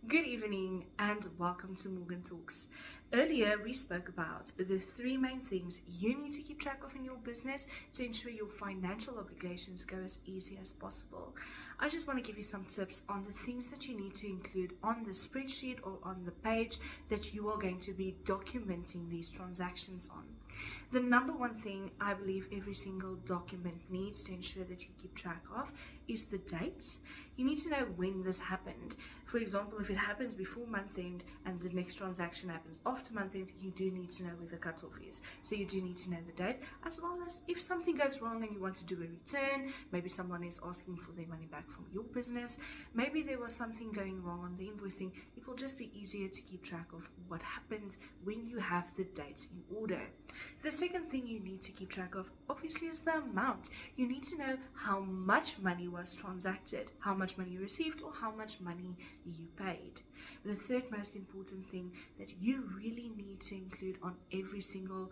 Good evening and welcome to Morgan Talks. Earlier, we spoke about the three main things you need to keep track of in your business to ensure your financial obligations go as easy as possible. I just want to give you some tips on the things that you need to include on the spreadsheet or on the page that you are going to be documenting these transactions on. The number one thing I believe every single document needs to ensure that you keep track of is the date. You need to know when this happened. For example, if it happens before month end and the next transaction happens after month end, you do need to know where the cutoff is. So you do need to know the date, as well as if something goes wrong and you want to do a return, maybe someone is asking for their money back from your business, maybe there was something going wrong on the invoicing, it will just be easier to keep track of what happened when you have the dates in order. The second thing you need to keep track of, obviously, is the amount. You need to know how much money was transacted, how much money you received, or how much money you paid. The third most important thing that you really need to include on every single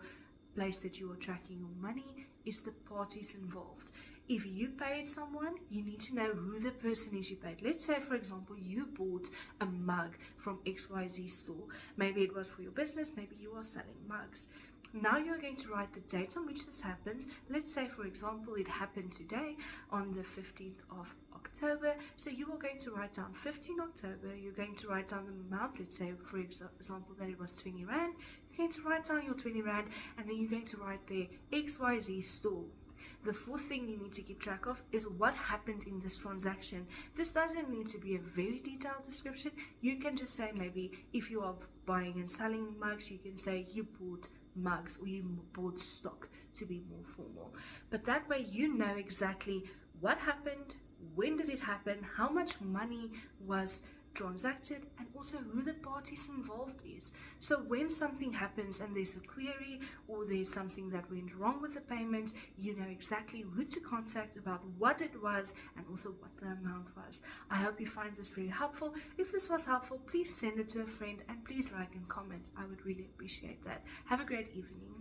place that you are tracking your money is the parties involved. If you paid someone, you need to know who the person is you paid. Let's say, for example, you bought a mug from XYZ store. Maybe it was for your business, maybe you are selling mugs. Now you're going to write the date on which this happens. Let's say, for example, it happened today on the 15th of October. So you are going to write down 15 October. You're going to write down the amount. Let's say, for example, that it was 20 Rand. You're going to write down your 20 Rand, and then you're going to write the XYZ store. The fourth thing you need to keep track of is what happened in this transaction. This doesn't need to be a very detailed description. You can just say, maybe if you are buying and selling mugs, you can say you bought mugs or you bought stock, to be more formal. But that way you know exactly what happened, when did it happen, how much money was transacted, and also who the parties involved is. So when something happens and there's a query or there's something that went wrong with the payment, you know exactly who to contact about what it was and also what the amount was. I hope you find this very helpful. If this was helpful, please send it to a friend and please like and comment. I would really appreciate that. Have a great evening.